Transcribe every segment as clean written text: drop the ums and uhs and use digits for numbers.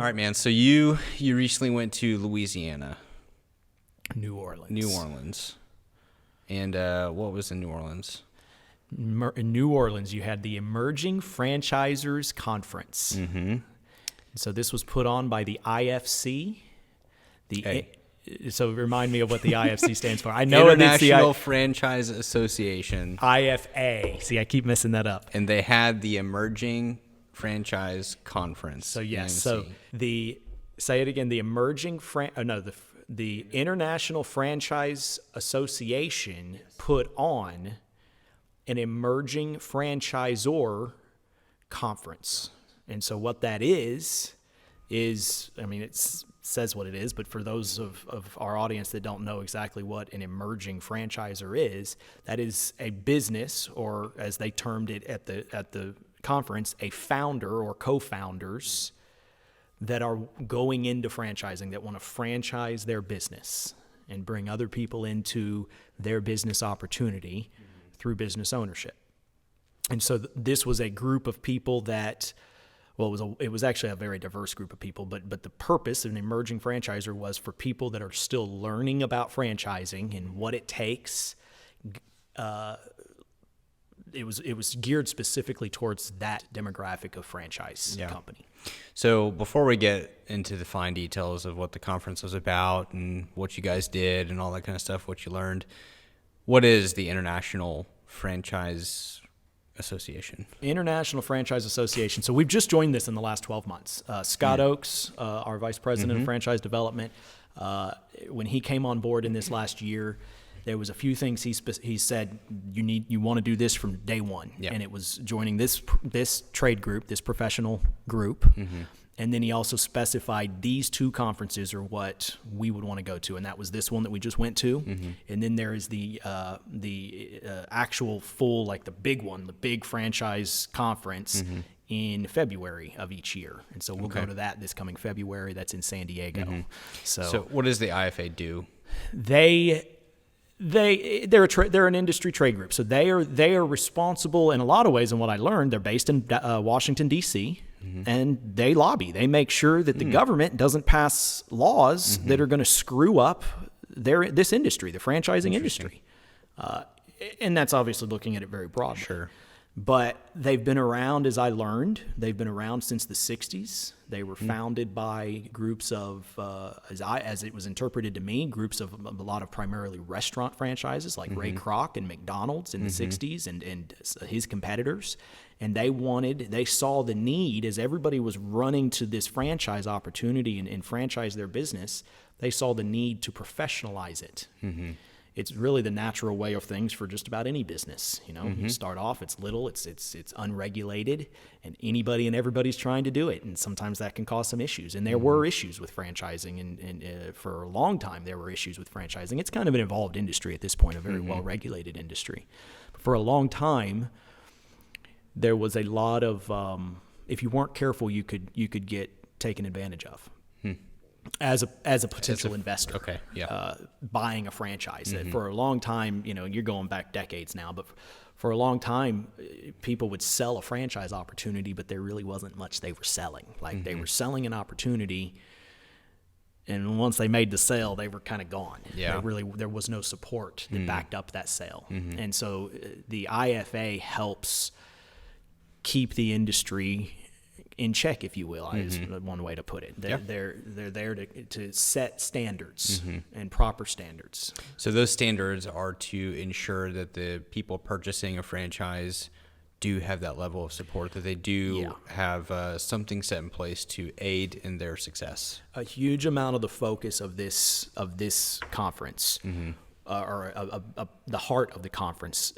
right, man. So you recently went to Louisiana. New Orleans. And what was in New Orleans? In New Orleans, you had the Emerging Franchisors Conference. Mm-hmm. So this was put on by the IFC. So remind me of what the IFC stands for. I know International Franchise Association. IFA. See, I keep messing that up. And they had the Emerging Franchise Conference. So yes. So say it again. The the International Franchise Association put on an Emerging Franchisor Conference. And so what that is, I mean, it says what it is, but for those of our audience that don't know exactly what an emerging franchisor is, that is a business, or as they termed it at the conference, a founder or co-founders that are going into franchising, that want to franchise their business and bring other people into their business opportunity through business ownership. And so this was a group of people that, well, it was actually a very diverse group of people, but the purpose of an emerging franchisor was for people that are still learning about franchising and what it takes. It was geared specifically towards that demographic of franchise company. So before we get into the fine details of what the conference was about and what you guys did and all that kind of stuff, what you learned, what is the International Franchise Association? International Franchise Association. So we've just joined this in the last 12 months. Scott Oakes, our vice president of franchise development, when he came on board in this last year, there was a few things he said you want to do this from day one, and it was joining this trade group, this professional group, and then he also specified these two conferences are what we would want to go to, and that was this one that we just went to, and then there is the actual full, like the big one, the big franchise conference in February of each year, and so we'll go to that this coming February. That's in San Diego. So what does the IFA do? They're an industry trade group, so they are responsible in a lot of ways. And what I learned, they're based in Washington D.C. and they lobby. They make sure that the government doesn't pass laws that are going to screw up this industry, the franchising industry. And that's obviously looking at it very broadly. Sure. But they've been around, as I learned, they've been around since the 60s. They were founded by groups of, as it was interpreted to me, groups of a lot of primarily restaurant franchises like Ray Kroc and McDonald's in the 60s and his competitors. And they saw the need, as everybody was running to this franchise opportunity and franchise their business, they saw the need to professionalize it. It's really the natural way of things for just about any business. You start off, it's little, it's unregulated, and anybody and everybody's trying to do it. And sometimes that can cause some issues. And there were issues with franchising, and for a long time there were issues with franchising. It's kind of an evolved industry at this point, a very well-regulated industry. But for a long time, there was a lot of, if you weren't careful, you could get taken advantage of. As a potential investor, buying a franchise. For a long time, you're going back decades now, but for a long time, people would sell a franchise opportunity, but there really wasn't much they were selling. Like they were selling an opportunity, and once they made the sale, they were kind of gone. There was no support that backed up that sale. And so the IFA helps keep the industry in check, if you will, is one way to put it. They're there to set standards and proper standards. So those standards are to ensure that the people purchasing a franchise do have that level of support, that they do have something set in place to aid in their success. A huge amount of the focus of this conference, or the heart of the conference,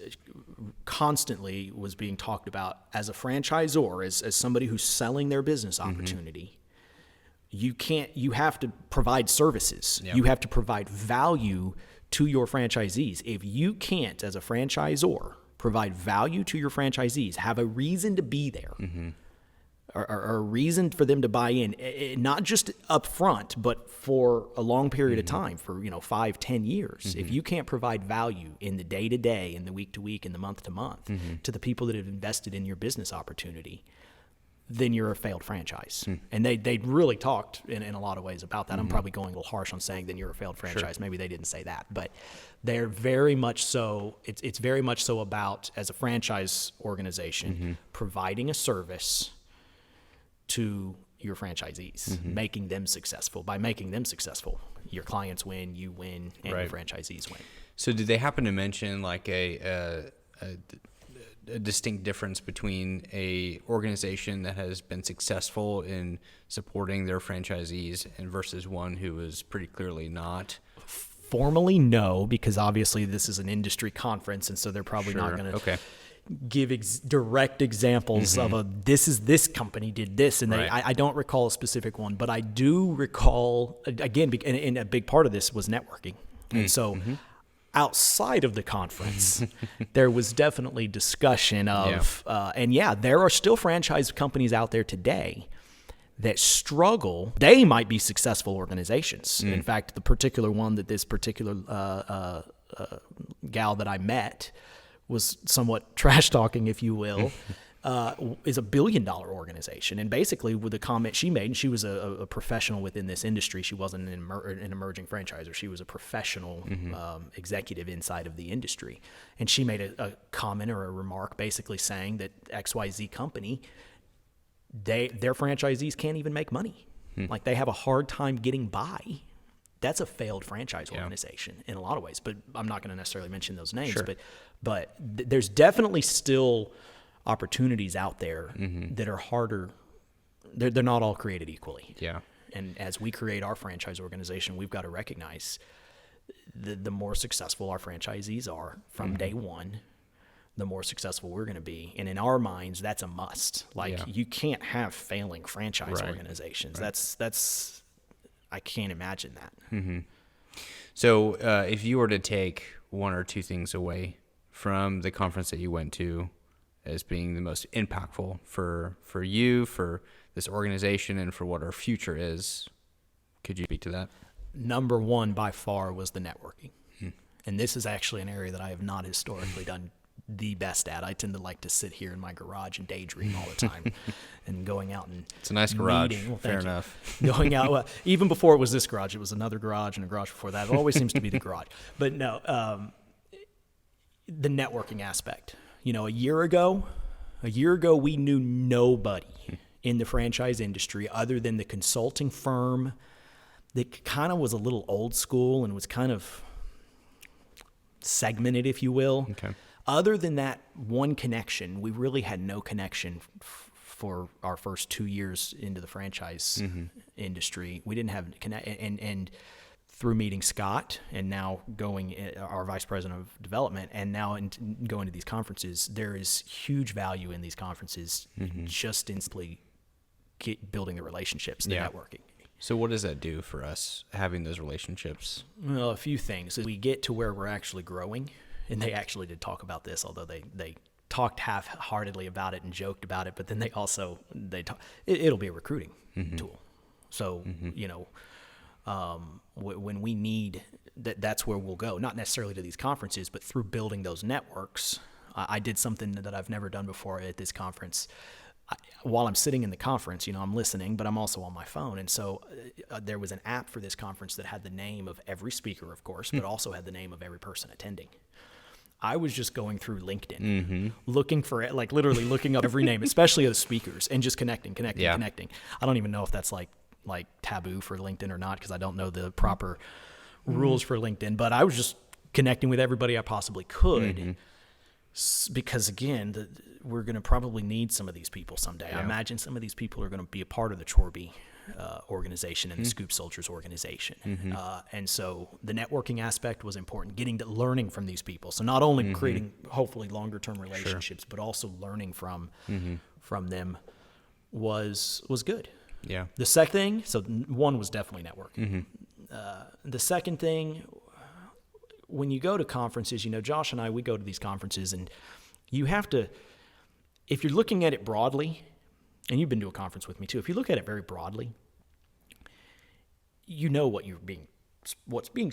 constantly was being talked about as a franchisor, as somebody who's selling their business opportunity. You have to provide services. You have to provide value to your franchisees. If you can't, as a franchisor, provide value to your franchisees, have a reason to be there, or a reason for them to buy in, not just up front, but for a long period of time, for 5-10 years. If you can't provide value in the day-to-day, in the week-to-week, in the month-to-month to the people that have invested in your business opportunity, then you're a failed franchise. And they really talked in a lot of ways about that. I'm probably going a little harsh on saying then you're a failed franchise. Maybe they didn't say that, but they're very much so. It's very much so about, as a franchise organization, providing a service to your franchisees, making them successful. By making them successful, your clients win, you win, and your franchisees win. So did they happen to mention like a distinct difference between a organization that has been successful in supporting their franchisees and versus one who is pretty clearly not? Formally, no, because obviously this is an industry conference, and so they're probably not going to give direct examples of this company did this, and I don't recall a specific one, but I do recall, again, and a big part of this was networking. And so outside of the conference, there was definitely discussion of, there are still franchise companies out there today that struggle. They might be successful organizations. In fact, the particular one that this particular gal that I met was somewhat trash talking, if you will, is a $1 billion organization. And basically with the comment she made, and she was a professional within this industry. She wasn't an emerging franchisor. She was a professional executive inside of the industry. And she made a comment or a remark basically saying that XYZ company, their franchisees can't even make money. Like they have a hard time getting by. That's a failed franchise organization in a lot of ways, but I'm not going to necessarily mention those names, but there's definitely still opportunities out there that are harder. They're not all created equally. Yeah. And as we create our franchise organization, we've got to recognize the more successful our franchisees are from day one, the more successful we're going to be. And in our minds, that's a must. Like you can't have failing franchise organizations. That's I can't imagine that. So if you were to take one or two things away from the conference that you went to as being the most impactful for you, for this organization, and for what our future is, could you speak to that? Number one by far was the networking. And this is actually an area that I have not historically done the best at. I tend to like to sit here in my garage and daydream all the time, and going out and it's a nice garage. Fair enough. Going out, well, even before it was this garage, it was another garage and a garage before that. It always seems to be the garage. But no, the networking aspect. You know, a year ago, we knew nobody in the franchise industry other than the consulting firm that kind of was a little old school and was kind of segmented, if you will. Okay. Other than that one connection, we really had no connection for our first 2 years into the franchise industry. We didn't have connect, and through meeting Scott and now going our vice president of development, and now going to these conferences, there is huge value in these conferences just in simply building the relationships, the networking. So what does that do for us, having those relationships? Well, a few things. We get to where we're actually growing. And they actually did talk about this, although they talked half-heartedly about it and joked about it. But then they also it'll be a recruiting tool. So you know, when we need that's where we'll go. Not necessarily to these conferences, but through building those networks. I did something that I've never done before at this conference. While I'm sitting in the conference, you know, I'm listening, but I'm also on my phone. And so there was an app for this conference that had the name of every speaker, of course, but also had the name of every person attending. I was just going through LinkedIn, looking for it, like literally looking up every name, especially of the speakers, and just connecting. I don't even know if that's like taboo for LinkedIn or not, because I don't know the proper rules for LinkedIn, but I was just connecting with everybody I possibly could, because again, we're going to probably need some of these people someday. I imagine some of these people are going to be a part of the Chorbie organization and the Scoop Soldiers organization. And so the networking aspect was important, learning from these people. So not only creating hopefully longer term relationships, but also learning from them was good. Yeah. The second thing, so one was definitely networking. The second thing, when you go to conferences, you know, Josh and I, we go to these conferences, and you have to, if you're looking at it broadly, and you've been to a conference with me too, if you look at it very broadly, you know what's being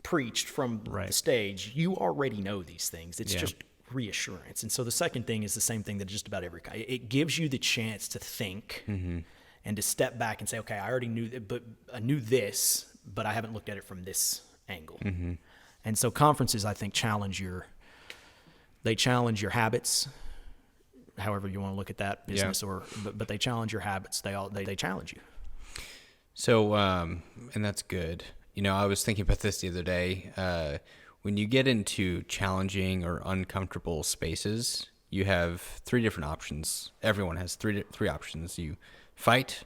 preached from the stage. You already know these things. It's just reassurance. And so the second thing is the same thing that just about every guy. It gives you the chance to think and to step back and say, okay, I already knew that, but I knew this, but I haven't looked at it from this angle. And so conferences, I think, challenge your habits, however you want to look at that business, but they challenge your habits. They challenge you. So, and that's good. I was thinking about this the other day. When you get into challenging or uncomfortable spaces, you have three different options. Everyone has three options. You fight,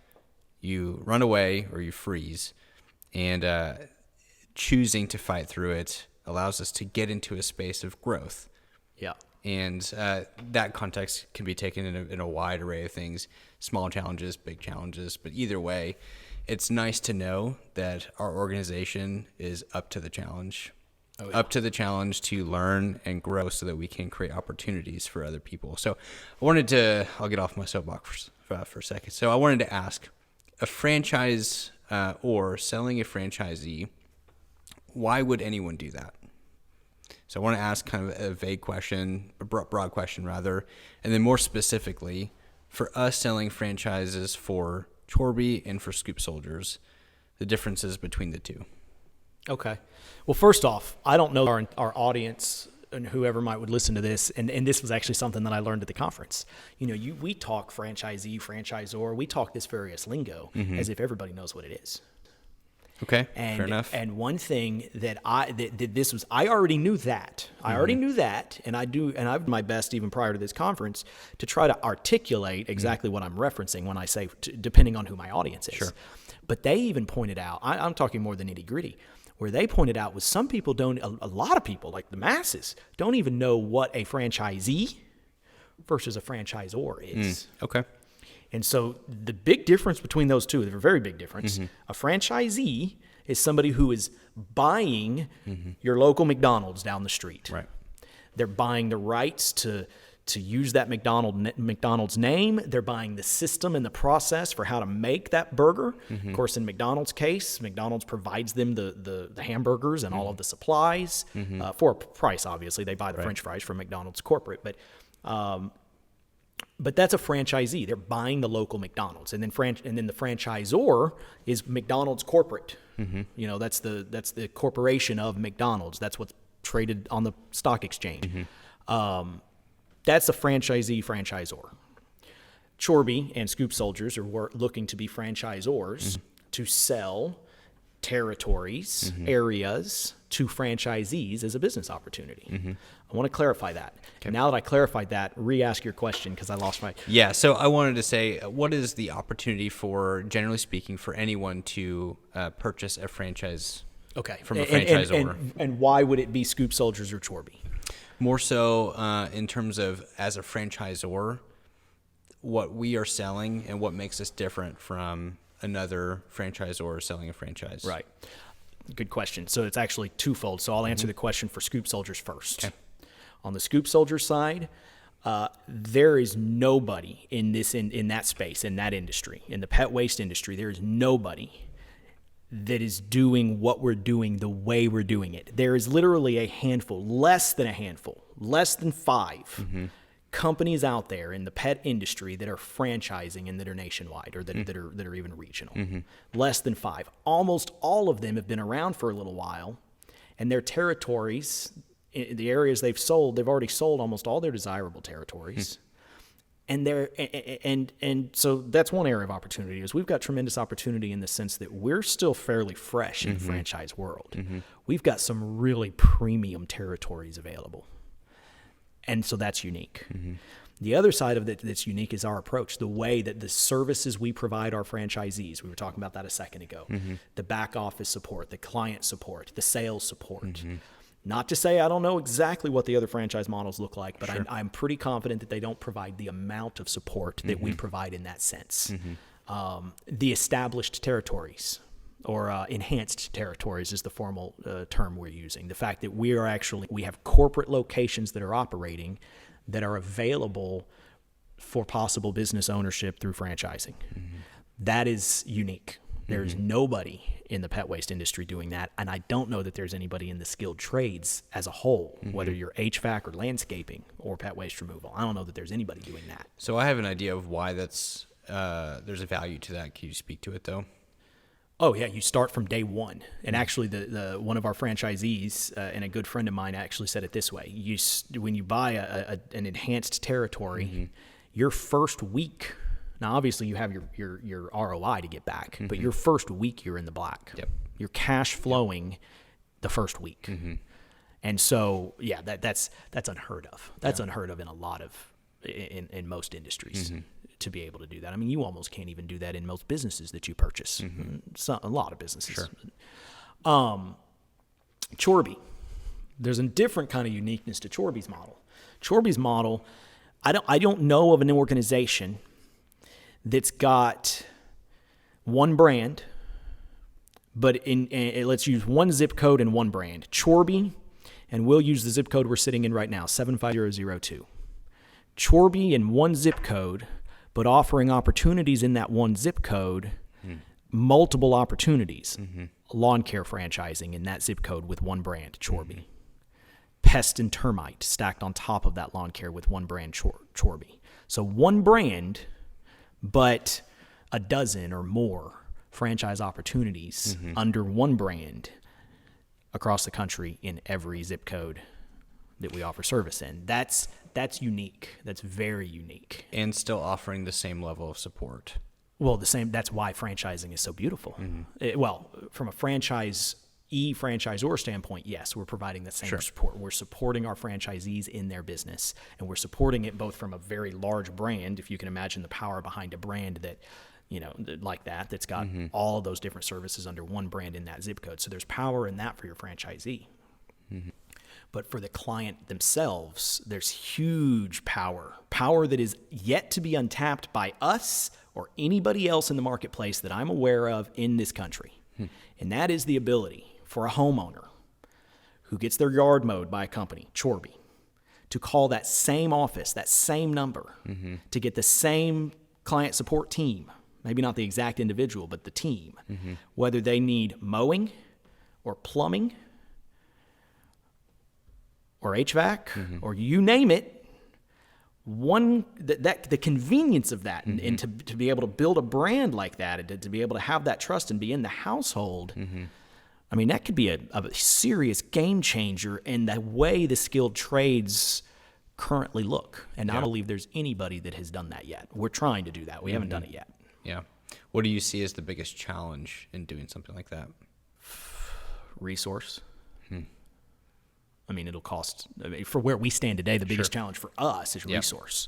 you run away, or you freeze. And choosing to fight through it allows us to get into a space of growth. Yeah. And that context can be taken in a wide array of things, small challenges, big challenges. But either way, it's nice to know that our organization is up to the challenge. Up to the challenge to learn and grow so that we can create opportunities for other people. So I'll get off my soapbox for a second. So I wanted to ask, a franchise or selling a franchisee, why would anyone do that? So I want to ask kind of a vague question, a broad question rather, and then more specifically, for us selling franchises for Chorbie and for Scoop Soldiers, the differences between the two. Okay. Well, first off, I don't know our audience and whoever would listen to this, and this was actually something that I learned at the conference. We talk franchisee, franchisor, we talk this various lingo as if everybody knows what it is. Okay, fair enough. And one thing that I already knew that. I already knew that, and I've done my best even prior to this conference to try to articulate exactly what I'm referencing when I say, depending on who my audience is. Sure. But they even pointed out, I'm talking more than nitty-gritty, where they pointed out was some people a lot of people, like the masses, don't even know what a franchisee versus a franchisor is. Okay. And so the big difference between those two, they're a very big difference. A franchisee is somebody who is buying your local McDonald's down the street. Right. They're buying the rights to use that McDonald's name. They're buying the system and the process for how to make that burger. Of course, in McDonald's case, McDonald's provides them the hamburgers and all of the supplies for a price, obviously. They buy the French fries from McDonald's corporate. But that's a franchisee. They're buying the local McDonald's. And then the franchisor is McDonald's corporate. That's the corporation of McDonald's. That's what's traded on the stock exchange. That's a franchisee, franchisor. Chorbie and Scoop Soldiers are looking to be franchisors to sell territories, areas to franchisees as a business opportunity. I want to clarify that. Okay. Now that I clarified that, re-ask your question because I lost my... Yeah, so I wanted to say, what is the opportunity for, generally speaking, for anyone to purchase a franchise from a franchisor? And why would it be Scoop Soldiers or Chorbie? More so in terms of, as a franchisor, what we are selling and what makes us different from another franchisor selling a franchise. Right. Good question. So it's actually twofold. So I'll answer the question for Scoop Soldiers first. Okay. On the Scoop Soldier side, there is nobody in that space, in that industry, in the pet waste industry, there is nobody that is doing what we're doing the way we're doing it. There is literally a handful, less than 5 companies out there in the pet industry that are franchising and that are nationwide or that are even regional. Less than 5. Almost all of them have been around for a little while, and their territories, the areas they've already sold almost all their desirable territories. And so that's one area of opportunity. Is we've got tremendous opportunity in the sense that we're still fairly fresh in the franchise world. We've got some really premium territories available, and so that's unique. The other side of it that's unique is our approach, the way that the services we provide our franchisees. We were talking about that a second ago. The back office support, the client support, the sales support. Not to say I don't know exactly what the other franchise models look like, but I'm pretty confident that they don't provide the amount of support that we provide in that sense. The established territories or enhanced territories is the formal term we're using. The fact that we have corporate locations that are operating that are available for possible business ownership through franchising. That is unique. There's nobody in the pet waste industry doing that. And I don't know that there's anybody in the skilled trades as a whole, whether you're HVAC or landscaping or pet waste removal. I don't know that there's anybody doing that. So I have an idea of why there's a value to that. Can you speak to it though? Oh yeah, you start from day one. And actually, the one of our franchisees and a good friend of mine actually said it this way: when you buy an enhanced territory, your first week. Now, obviously, you have your ROI to get back, but your first week you're in the black. Yep. You're cash flowing the first week, and so yeah, that's unheard of. That's unheard of in a lot of in most industries. To be able to do that. I mean, you almost can't even do that in most businesses that you purchase. A lot of businesses. Sure. Chorbie. There's a different kind of uniqueness to Chorbie's model. Chorbie's model, I don't know of an organization that's got one brand, but let's use one zip code and one brand. Chorbie, and we'll use the zip code we're sitting in right now, 75002. Chorbie in one zip code, but offering opportunities in that one zip code, multiple opportunities. Lawn care franchising in that zip code with one brand, Chorbie. Pest and termite stacked on top of that lawn care with one brand, Chorbie. So one brand, but a dozen or more franchise opportunities under one brand across the country in every zip code that we offer service in. That's unique. That's very unique. And still offering the same level of support. Well, that's why franchising is so beautiful. From a franchisor standpoint, yes, we're providing the same support. We're supporting our franchisees in their business, and we're supporting it both from a very large brand, if you can imagine the power behind a brand that, like that's got all of those different services under one brand in that zip code. So there's power in that for your franchisee. But for the client themselves, there's huge power that is yet to be untapped by us or anybody else in the marketplace that I'm aware of in this country. And that is the ability for a homeowner who gets their yard mowed by a company, Chorbie, to call that same office, that same number, to get the same client support team, maybe not the exact individual, but the team, whether they need mowing or plumbing or HVAC, or you name it. The convenience of that, and to be able to build a brand like that, and to be able to have that trust and be in the household, I mean, that could be a serious game changer in the way the skilled trades currently look. And I don't believe there's anybody that has done that yet. We're trying to do that. We haven't done it yet. Yeah. What do you see as the biggest challenge in doing something like that? Resource. I mean, it'll cost, for where we stand today, the biggest challenge for us is resource,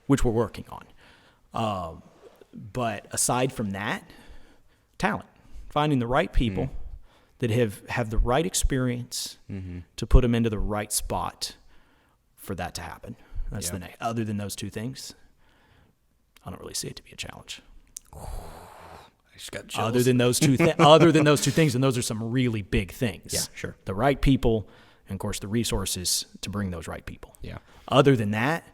which we're working on. But aside from that, talent, finding the right people that have the right experience to put them into the right spot for that to happen. That's the next. Other than those two things, I don't really see it to be a challenge. I just got chills. Other than those two things, and those are some really big things. Yeah, sure. The right people, and of course the resources to bring those right people. Yeah. Other than that,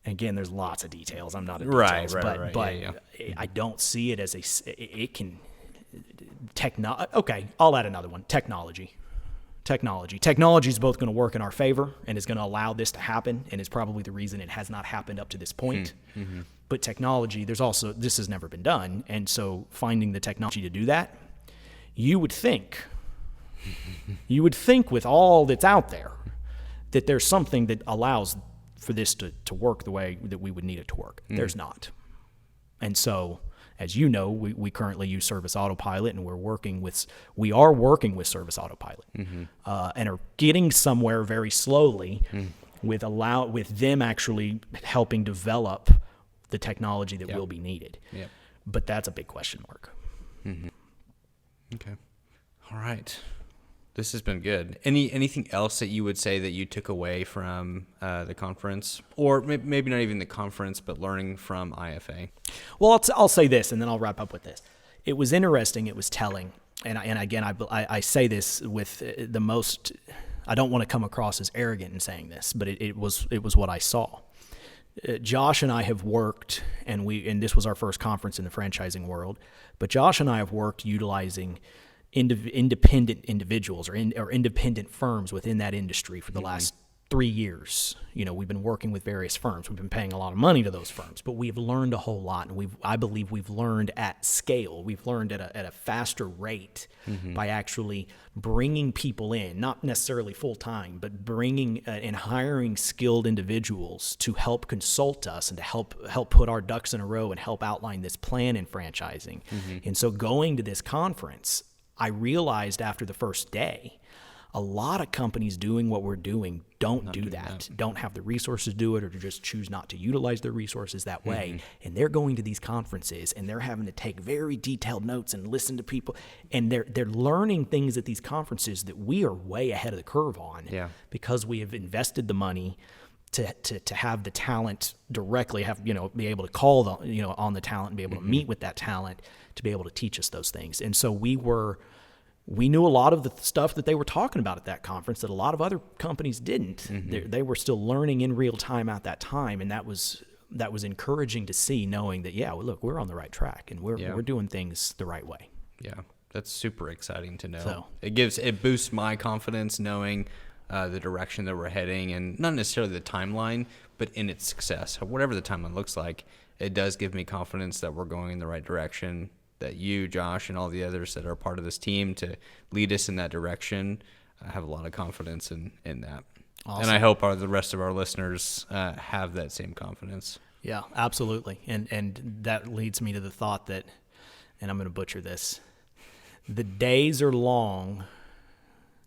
again, there's lots of details. I'm not a details, but I don't see it as it can okay, I'll add another one. Technology is both going to work in our favor and is going to allow this to happen, and is probably the reason it has not happened up to this point. But technology, this has never been done, and so finding the technology to do that, you would think with all that's out there that there's something that allows for this to work the way that we would need it to work. There's not. And so, as you know, we currently use Service Autopilot, and we are working with Service Autopilot, and are getting somewhere very slowly with them actually helping develop the technology that will be needed. Yep. But that's a big question mark. Okay. All right. This has been good. Anything else that you would say that you took away from the conference, or maybe not even the conference, but learning from IFA? Well, I'll say this, and then I'll wrap up with this. It was interesting. It was telling, and again, I say this with the most. I don't want to come across as arrogant in saying this, but it was what I saw. Josh and I have worked, and this was our first conference in the franchising world, but Josh and I have worked utilizing independent individuals or independent firms within that industry for the last 3 years. We've been working with various firms. We've been paying a lot of money to those firms, but we've learned a whole lot, and I believe we've learned at scale. We've learned at a faster rate by actually bringing people in, not necessarily full time, but bringing and hiring skilled individuals to help consult us and to help put our ducks in a row and help outline this plan in franchising. And so going to this conference, I realized after the first day, a lot of companies doing what we're doing don't do that, don't have the resources to do it, or to just choose not to utilize their resources that way. And they're going to these conferences and they're having to take very detailed notes and listen to people. And they're learning things at these conferences that we are way ahead of the curve on because we have invested the money to have the talent directly, be able to call on the talent and be able to meet with that talent to be able to teach us those things. And so we knew a lot of the stuff that they were talking about at that conference that a lot of other companies didn't. They were still learning in real time at that time, and that was encouraging to see, knowing that look, we're on the right track and we're doing things the right way. Yeah, that's super exciting to know. So, it boosts my confidence knowing the direction that we're heading, and not necessarily the timeline, but in its success, whatever the timeline looks like. It does give me confidence that we're going in the right direction, that you, Josh, and all the others that are part of this team to lead us in that direction. I have a lot of confidence in that. Awesome. And I hope the rest of our listeners have that same confidence. Yeah, absolutely. And that leads me to the thought that, and I'm going to butcher this, the days are long,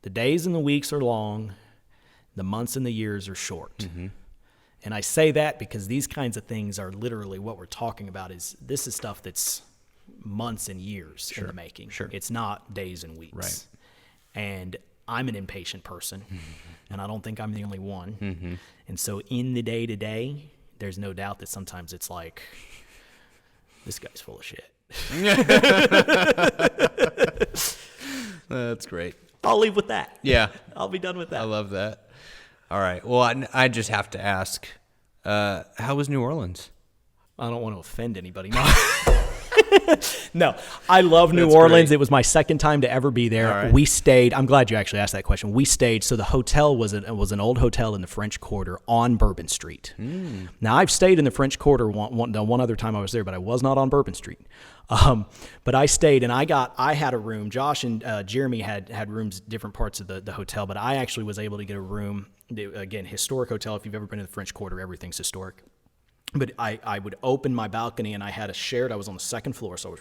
the days and the weeks are long, the months and the years are short. And I say that because these kinds of things are literally what we're talking about. This is stuff that's months and years in the making. It's not days and weeks. Right. And I'm an impatient person, and I don't think I'm the only one. And so in the day-to-day, there's no doubt that sometimes it's like, this guy's full of shit. That's great. I'll leave with that. Yeah. I'll be done with that. I love that. All right. Well, I just have to ask, how was New Orleans? I don't want to offend anybody. No, I love New Orleans. Great. It was my second time to ever be there. Right. We stayed. I'm glad you actually asked that question. We stayed. So the hotel was an old hotel in the French Quarter on Bourbon Street. Now, I've stayed in the French Quarter one other time I was there, but I was not on Bourbon Street. But I stayed, and I had a room. Josh and Jeremy had rooms at different parts of the hotel, but I actually was able to get a room. Again, historic hotel. If you've ever been to the French Quarter, everything's historic. But I would open my balcony, and I was on the second floor, so I was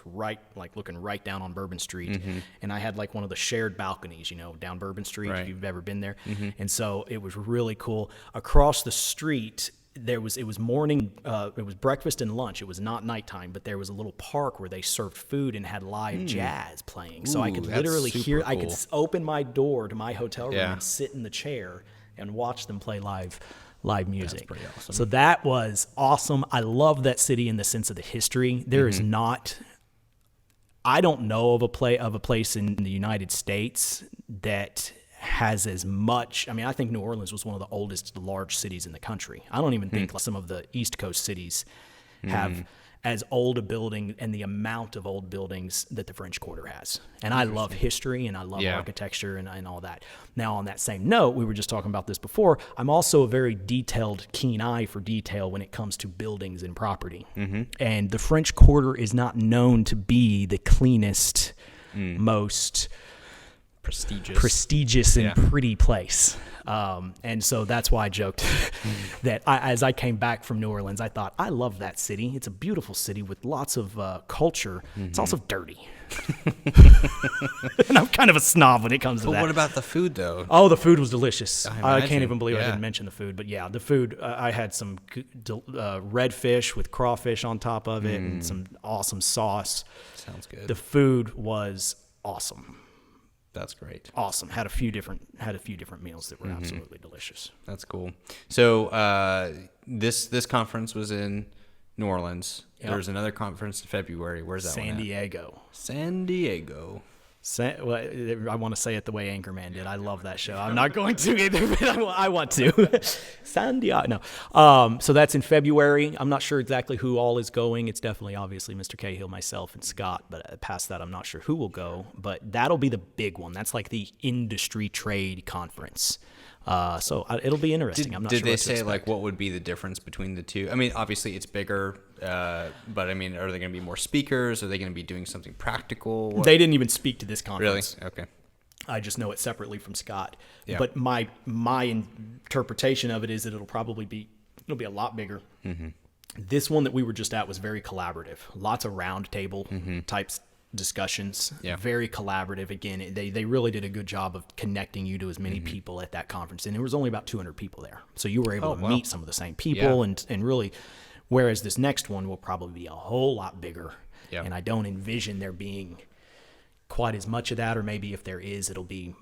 looking right down on Bourbon Street. And I had one of the shared balconies, down Bourbon Street, if you've ever been there. And so it was really cool. Across the street, it was morning, it was breakfast and lunch. It was not nighttime, but there was a little park where they served food and had live jazz playing. So I could literally hear, cool. I could open my door to my hotel room and sit in the chair and watch them play live music. That's pretty awesome. So that was awesome. I love that city in the sense of the history. There is not, I don't know of a place in the United States that has as much. I mean, I think New Orleans was one of the oldest large cities in the country. I don't even think some of the East Coast cities have as old a building and the amount of old buildings that the French Quarter has. And I love history and I love architecture and all that. Now, on that same note, we were just talking about this before, I'm also a very detailed, keen eye for detail when it comes to buildings and property. And the French Quarter is not known to be the cleanest, most prestigious and pretty place. And so that's why I joked that as I came back from New Orleans, I thought, I love that city. It's a beautiful city with lots of culture. It's also dirty. And I'm kind of a snob when it comes to that. But what about the food, though? Oh, the food was delicious. I can't even believe I didn't mention the food. But yeah, the food, I had some red fish with crawfish on top of it and some awesome sauce. Sounds good. The food was awesome. That's great. Awesome. Had a few different meals that were absolutely delicious. That's cool. So this conference was in New Orleans. Yep. There's another conference in February. Where's that one? San Diego. San Diego. I want to say it the way Anchorman did. I love that show. I'm not going to either, but I want to. San Diego. No. So that's in February. I'm not sure exactly who all is going. It's definitely, obviously, Mr. Cahill, myself, and Scott. But past that, I'm not sure who will go. But that'll be the big one. That's like the industry trade conference. So it'll be interesting. I'm not sure. Did they say like what would be the difference between the two? I mean, obviously it's bigger, but I mean, are there going to be more speakers? Are they going to be doing something practical? They didn't even speak to this conference. Really? Okay. I just know it separately from Scott. Yeah. But my interpretation of it is that it'll be a lot bigger. Mm-hmm. This one that we were just at was very collaborative. Lots of round table types discussions. Yeah. Very collaborative. Again, they really did a good job of connecting you to as many people at that conference. And there was only about 200 people there. So you were able to meet some of the same people and really, whereas this next one will probably be a whole lot bigger. Yeah. And I don't envision there being quite as much of that, or maybe if there is, it'll be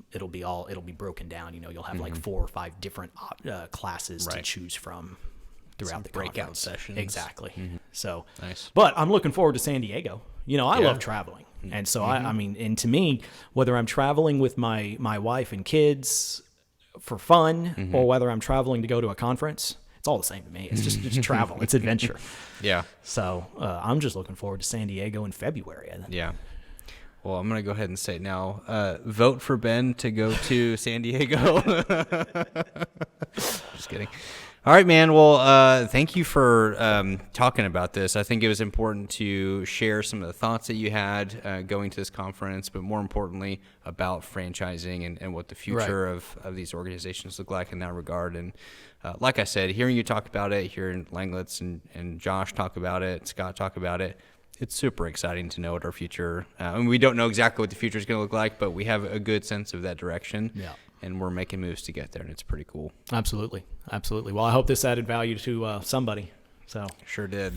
broken down. You'll have like 4 or 5 different classes to choose from throughout the breakout conference. sessions. Exactly. So nice. But I'm looking forward to San Diego. I love traveling. And so I mean, and to me, whether I'm traveling with my wife and kids for fun or whether I'm traveling to go to a conference, it's all the same to me. It's just travel. It's adventure. Yeah. So I'm just looking forward to San Diego in February. Yeah. Well, I'm going to go ahead and say it now. Vote for Ben to go to San Diego. Just kidding. All right, man. Well, thank you for talking about this. I think it was important to share some of the thoughts that you had going to this conference, but more importantly, about franchising and what the future of these organizations look like in that regard. And like I said, hearing you talk about it, hearing Langletz and Josh talk about it, Scott talk about it, it's super exciting to know what our future, we don't know exactly what the future is going to look like, but we have a good sense of that direction. Yeah. And we're making moves to get there, and it's pretty cool. Absolutely. Well, I hope this added value to somebody. So sure did.